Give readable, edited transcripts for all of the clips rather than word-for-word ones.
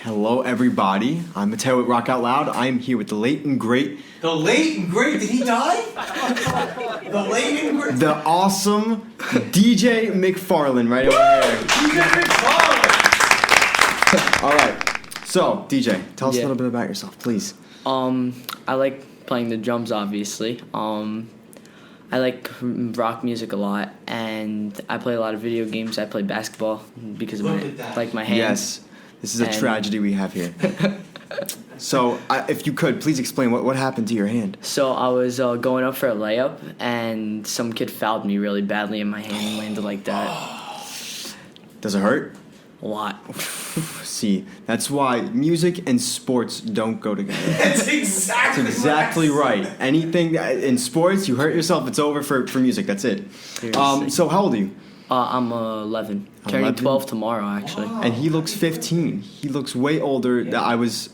Hello, everybody. I'm Matteo at Rockoutloud. I'm here with the late and great... The late and great? Did he die? The late and great? The awesome DJ Mcfarland right over here. DJ Mcfarland! All right. So, DJ, tell us a little bit about yourself, please. I like playing the drums, obviously. I like rock music a lot, and I play a lot of video games. I play basketball because of my hands. Yes, this is a tragedy we have here. So, if you could, please explain what happened to your hand. So I was going up for a layup, and some kid fouled me really badly, and my hand landed like that. Does it hurt? A lot. See, that's why music and sports don't go together. That's exactly right. Anything in sports, you hurt yourself, it's over for music. That's it. So how old are you? I'm 11. Turning 11? 12 tomorrow, actually. Wow. And he looks 15. He looks way older. Yeah. I was,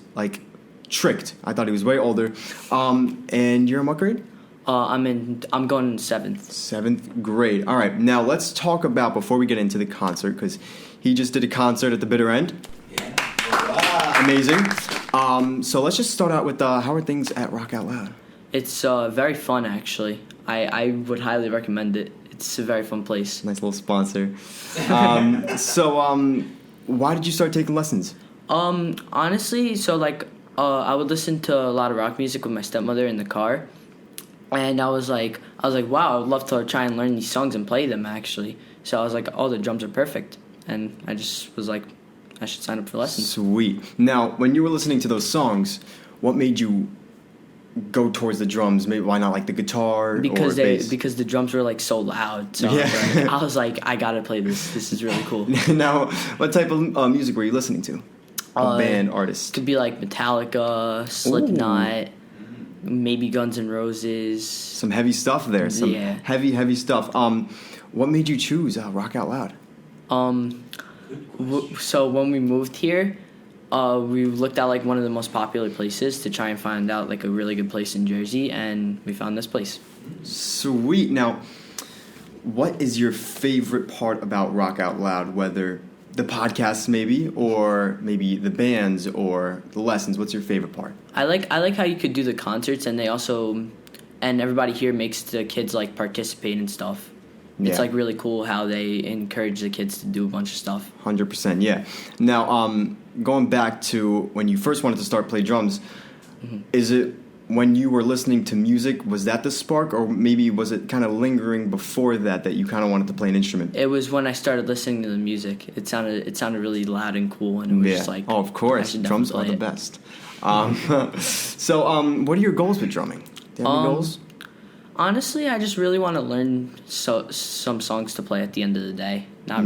tricked. I thought he was way older. And you're in what grade? I'm going in 7th. 7th grade. All right. Now, let's talk about, before we get into the concert, because he just did a concert at the bitter end. Yeah. Wow. Amazing. So let's just start out with how are things at Rock Out Loud? It's very fun, actually. I would highly recommend it. It's a very fun place. Nice little sponsor. Why did you start taking lessons? Honestly, I would listen to a lot of rock music with my stepmother in the car, and I was like, wow, I would love to try and learn these songs and play them, actually. So I was like, oh, the drums are perfect, and I just was like, I should sign up for lessons. Sweet. Now, when you were listening to those songs, what made you go towards the drums? Maybe why not the guitar or bass? Because the drums were so loud. So Yeah. I was like, I gotta play this. This is really cool. Now, what type of music were you listening to? Band, artist? Could be Metallica, Slipknot, maybe Guns N' Roses. Some heavy stuff there. Some heavy stuff. What made you choose Rock Out Loud? So when we moved here, we looked at one of the most popular places to try and find out a really good place in Jersey, and we found this place. Sweet. Now, what is your favorite part about Rock Out Loud? Whether the podcasts maybe, or maybe the bands or the lessons. What's your favorite part? I like how you could do the concerts, and they also, and everybody here makes the kids participate and stuff. Yeah. It's really cool how they encourage the kids to do a bunch of stuff. 100%, yeah. Now, going back to when you first wanted to start play drums, is it when you were listening to music, was that the spark, or maybe was it kind of lingering before that you kind of wanted to play an instrument? It was when I started listening to the music. It sounded really loud and cool, and it was just oh, of course, drums are the best. So, what are your goals with drumming? Do you have any goals? Honestly, I just really want to learn some songs to play at the end of the day. I'm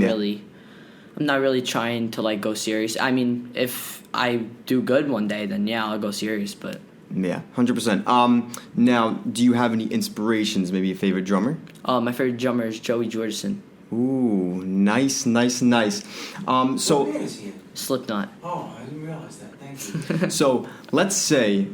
not really trying to go serious. I mean, if I do good one day, then I'll go serious. But yeah, 100%. Now, do you have any inspirations? Maybe a favorite drummer? My favorite drummer is Joey Jordison. Ooh, nice. What band is he in? Slipknot. Oh, I didn't realize that. Thank you. So let's say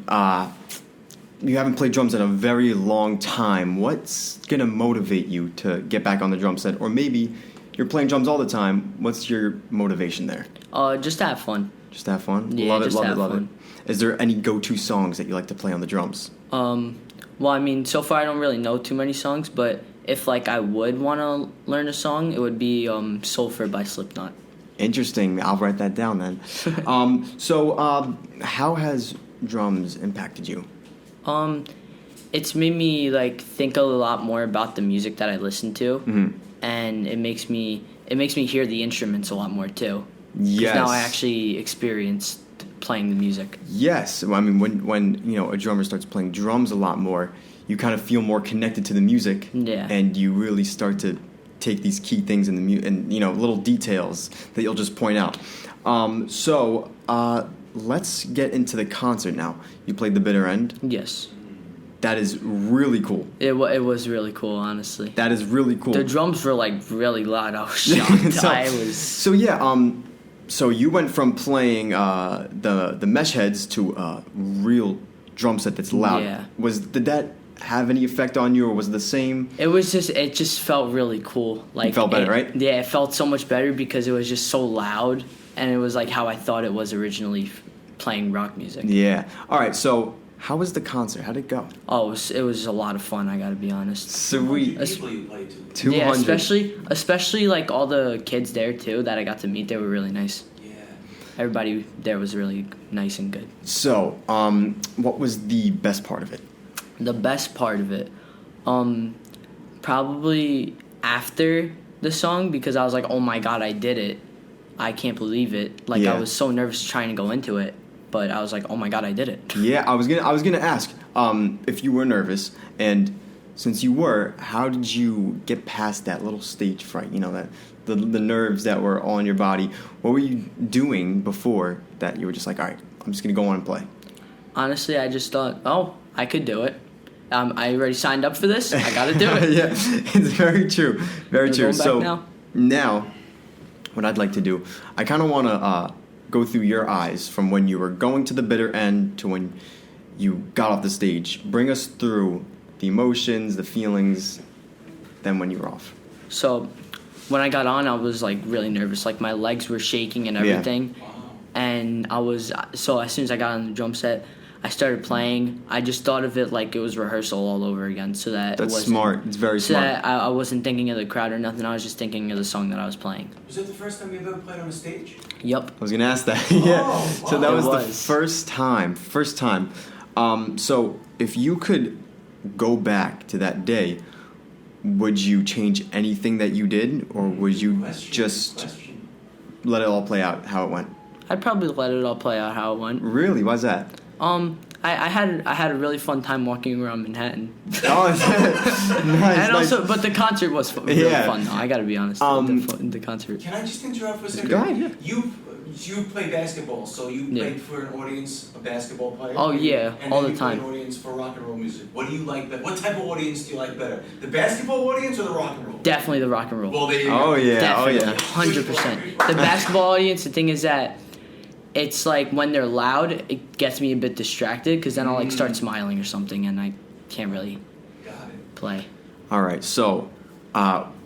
you haven't played drums in a very long time. What's going to motivate you to get back on the drum set? Or maybe you're playing drums all the time. What's your motivation there? Just to have fun. Just to have fun? Yeah, love just it. have fun. Is there any go-to songs that you like to play on the drums? Well, I mean, so far I don't really know too many songs, but if I would want to learn a song, it would be Sulfur by Slipknot. Interesting. I'll write that down then. So how has drums impacted you? It's made me think a lot more about the music that I listen to, and it makes me hear the instruments a lot more too. Yes. Now I actually experienced playing the music. Yes. I mean, when a drummer starts playing drums a lot more, you kind of feel more connected to the music. Yeah. And you really start to take these key things in the and little details that you'll just point out. So let's get into the concert now. You played the bitter end. Yes. That is really cool. It was really cool, honestly. That is really cool. The drums were really loud. I was shocked. So you went from playing the mesh heads to a real drum set that's loud. Yeah. Did that have any effect on you, or was it the same? It just felt really cool. It felt better, right? Yeah, it felt so much better because it was just so loud. and it was like how I thought it was originally playing rock music. Yeah. All right. So how was the concert? How'd it go? Oh, it was a lot of fun. I gotta be honest. Sweet. People you played to. 200. Yeah, especially like all the kids there too that I got to meet. They were really nice. Yeah. Everybody there was really nice and good. So, what was the best part of it? The best part of it, probably after the song, because I was like, oh my god, I did it. I can't believe it. Like, Yeah. I was so nervous trying to go into it, but I was like, oh my god, I did it. Yeah, I was gonna ask if you were nervous, and since you were, how did you get past that little stage fright? You know, that the nerves that were all in your body. What were you doing before that? You were just like, all right, I'm just gonna go on and play. Honestly, I just thought, oh, I could do it. I already signed up for this. I gotta do it. Yeah, it's very true. Very We're true. going back So now, what I'd like to do, I kind of want to go through your eyes from when you were going to the bitter end to when you got off the stage. Bring us through the emotions, the feelings, then when you were off. So when I got on, I was like really nervous. Like my legs were shaking and everything. Wow. And so as soon as I got on the drum set, I started playing. I just thought of it like it was rehearsal all over again, so that That's it wasn't, smart. It's very so smart. that I wasn't thinking of the crowd or nothing. I was just thinking of the song that I was playing. Was that the first time you've ever played on a stage? Yep. I was gonna ask that. Yeah. Oh, So that wow. was, It the was. first time. First time. So if you could go back to that day, would you change anything that you did, or would you just let it all play out how it went? I'd probably let it all play out how it went. Really? Why's that? I had a really fun time walking around Manhattan. Oh, nice. And nice. also, but the concert was really Yeah. fun though. I gotta be honest. The concert. Can I just interrupt for a second? Go ahead, yeah. You play basketball, so you Yeah. played for an audience, a basketball player? Oh, yeah, and all then the you play time. an audience for rock and roll music. What do you like better? What type of audience do you like better? The basketball audience or the rock and roll? Definitely the rock and roll. Well, there you Oh go. yeah. Definitely, Oh yeah. 100%. The basketball audience. The thing is that it's like when they're loud, it gets me a bit distracted because then I'll like start smiling or something, and I can't really Got it. play. All right. So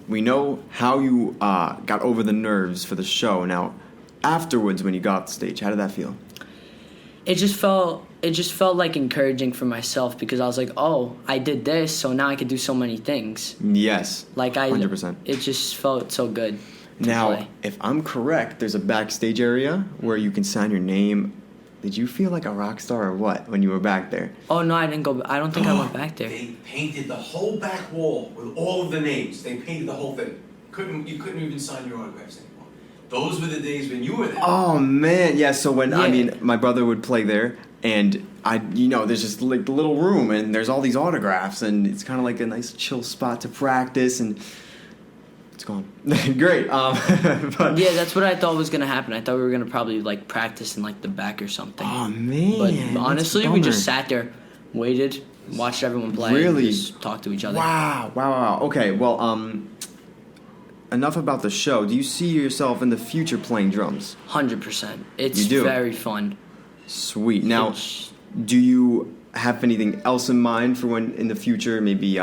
we know how you got over the nerves for the show. Now, afterwards, when you got off the stage, how did that feel? It just felt like encouraging for myself because I was like, oh, I did this, so now I could do so many things. Yes. Like 100%. It just felt so good. to Now, play. if I'm correct, there's a backstage area where you can sign your name. Did you feel like a rock star or what when you were back there? Oh no, I didn't go. I don't think I went back there. They painted the whole back wall with all of the names. They painted the whole thing. You couldn't even sign your autographs anymore. Those were the days when you were there. Oh man, yeah. So when I Yeah. mean, my brother would play there, and there's just like the little room, and there's all these autographs, and it's kind of like a nice chill spot to practice, and it's gone. Great. But, Yeah, that's what I thought was gonna happen. I thought we were gonna probably like practice in like the back or something. Oh man. But that's honestly, a we just bummer. sat there, waited, watched everyone play, Really? and just talked to each other. Wow. Okay. Well, enough about the show. Do you see yourself in the future playing drums? 100%. It's You do? very fun. Sweet. Now, It's- do you have anything else in mind for when in the future? Maybe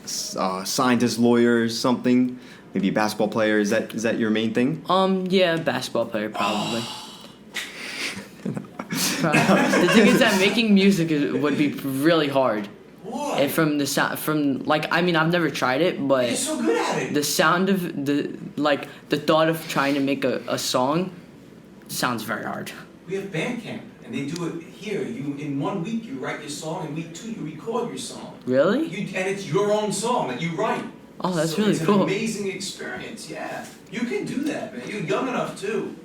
scientists, lawyers, something. Maybe a basketball player. Is that your main thing? yeah, basketball player probably. The thing is that making music would be really hard. Why? And from the sound, I've never tried it, You're but so good at it. the sound of the thought of trying to make a song sounds very hard. We have Bandcamp, and they do it here. You in 1 week you write your song, and week 2 you record your song. Really? And it's your own song that you write. Oh, that's So really it's cool. an amazing experience. Yeah, you can do that, man. You're young enough too.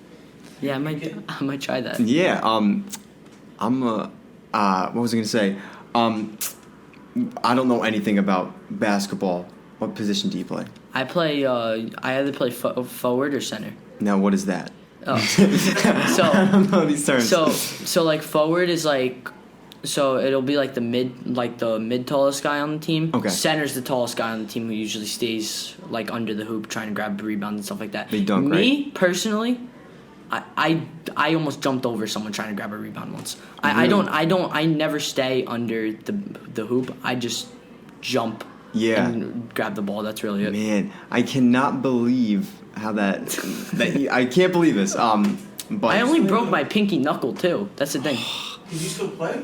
Yeah, I might try that. Yeah. What was I gonna say? I don't know anything about basketball. What position do you play? I play. I either play forward or center. Now, what is that? Oh, I don't know these terms. so like forward is like, so it'll be like the mid tallest guy on the team. Okay. Center's the tallest guy on the team who usually stays like under the hoop trying to grab rebounds and stuff like that. They dunk, Me personally, I almost jumped over someone trying to grab a rebound once. I never stay under the hoop. I just jump Yeah. and grab the ball. That's really it. Man, I cannot believe how I can't believe this. But I only broke my pinky knuckle too. That's the thing. Did you still play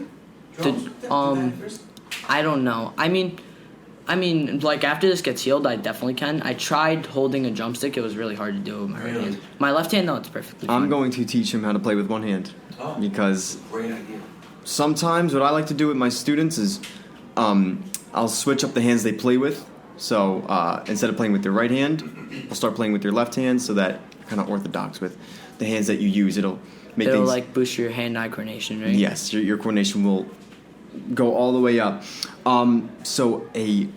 drums? Did that first? I don't know. I mean, like after this gets healed, I definitely can. I tried holding a drumstick. It was really hard to do with my right hand. My left hand, no, it's perfectly fine. I'm going to teach him how to play with one hand. Because great idea. Sometimes what I like to do with my students is I'll switch up the hands they play with. So instead of playing with their right hand, I'll start playing with your left hand so that you're kind of orthodox with the hands that you use. It'll like boost your hand-eye coordination, right? Yes, your coordination will go all the way up. So a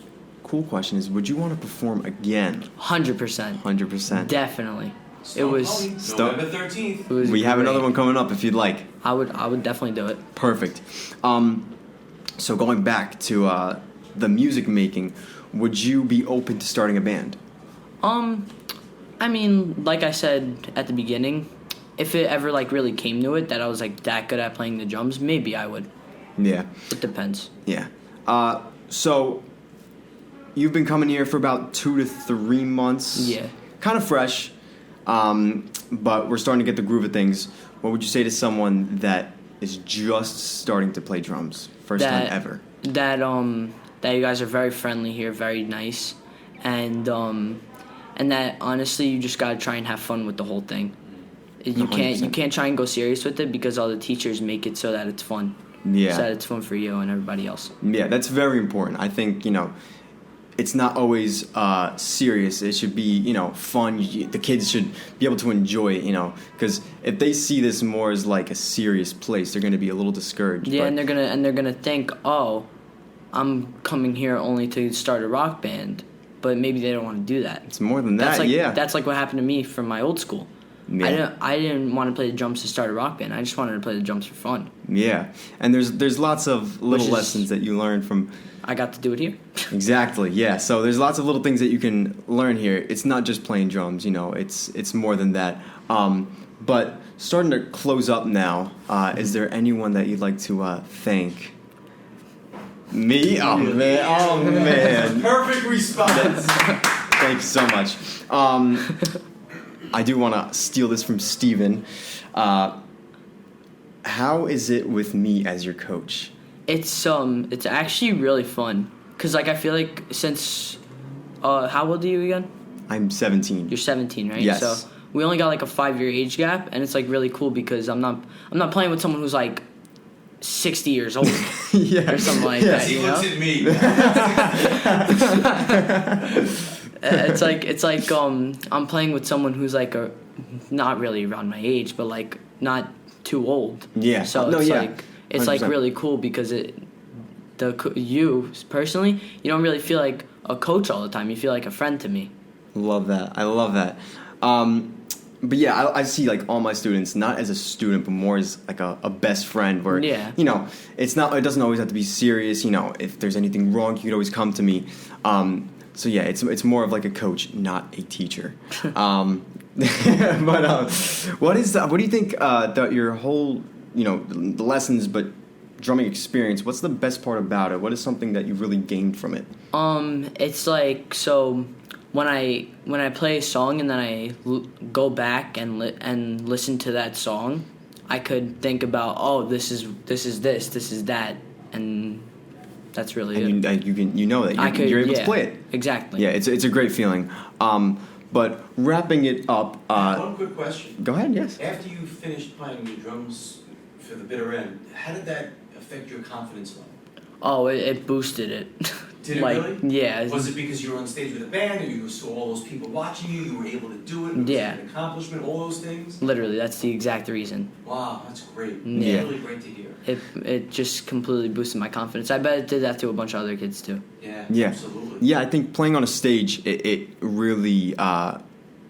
cool question is, would you want to perform again? 100%. 100%. Definitely. November 13th. We have another one coming up if you'd like. I would definitely do it. Perfect. So going back to the music making, would you be open to starting a band? I mean, like I said at the beginning, if it ever like really came to it that I was like that good at playing the drums, maybe I would. Yeah. It depends. Yeah. So you've been coming here for about 2 to 3 months. Yeah. Kind of fresh, but we're starting to get the groove of things. What would you say to someone that is just starting to play drums, first time ever? That you guys are very friendly here, very nice, and that honestly you just gotta try and have fun with the whole thing. You 100%. can't try and go serious with it because all the teachers make it so that it's fun. Yeah. So that it's fun for you and everybody else. Yeah, that's very important. I think, it's not always serious. It should be, fun. The kids should be able to enjoy it, because if they see this more as like a serious place, they're going to be a little discouraged. Yeah, and they're gonna think, oh, I'm coming here only to start a rock band, but maybe they don't want to do that. It's more than that. That's like what happened to me from my old school. Yeah. I didn't want to play the drums to start a rock band. I just wanted to play the drums for fun. Yeah, and there's lots of little lessons that you learn from. I got to do it here. Exactly. Yeah. So there's lots of little things that you can learn here. It's not just playing drums. It's more than that. But starting to close up now. Is there anyone that you'd like to thank? Me? Oh man! Oh man! Perfect response. Thank you so much. I do want to steal this from Steven. How is it with me as your coach? It's actually really fun because like I feel like since how old are you again? I'm 17. You're 17, right? Yes. So we only got like a 5-year age gap, and it's like really cool because I'm not playing with someone who's like 60 years old yeah. or something like that. He looks at me. It's like I'm playing with someone who's like not really around my age, but like not too old. Yeah. So it's like really cool because you personally, you don't really feel like a coach all the time. You feel like a friend to me. Love that. I love that. But yeah, I see like all my students not as a student, but more as like a best friend. Where it doesn't always have to be serious. If there's anything wrong, you could always come to me. So yeah, it's more of like a coach, not a teacher. But what do you think your whole the lessons, but drumming experience? What's the best part about it? What is something that you really gained from it? It's like so when I play a song and then I go back and listen to that song, I could think about this is that, and that's really it. And you know that you're able to play it. Exactly. Yeah, it's a great feeling. But wrapping it up. One quick question. Go ahead. Yes. After you finished playing the drums for the bitter end, how did that affect your confidence level? Oh, it boosted it. Did it really? Yeah. Was it because you were on stage with a band, or you saw all those people watching you, you were able to do it, it was an accomplishment, all those things? Literally, that's the exact reason. Wow, that's great. Yeah. Really great to hear. It just completely boosted my confidence. I bet it did that to a bunch of other kids too. Yeah, absolutely. Yeah, I think playing on a stage, it really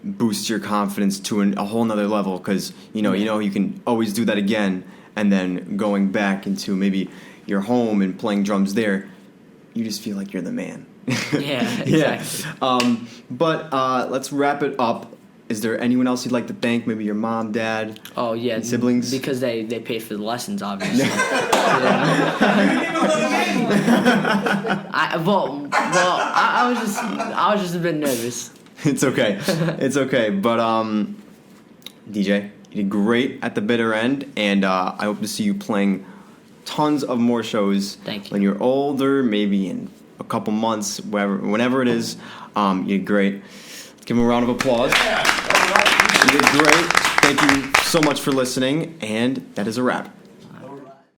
boosts your confidence to a whole nother level because you can always do that again, and then going back into maybe your home and playing drums there, you just feel like you're the man. Yeah, exactly. But let's wrap it up. is there anyone else you'd like to thank? Maybe your mom, dad? Oh yeah, siblings? because they paid for the lessons, obviously. You didn't even let him in. I was just a bit nervous. It's okay. It's okay. But DJ, you did great at the bitter end, and I hope to see you playing tons of more shows. Thank you. When you're older, maybe in a couple months, whenever it is. You did great. Let's give him a round of applause. You did great. Thank you so much for listening, and that is a wrap.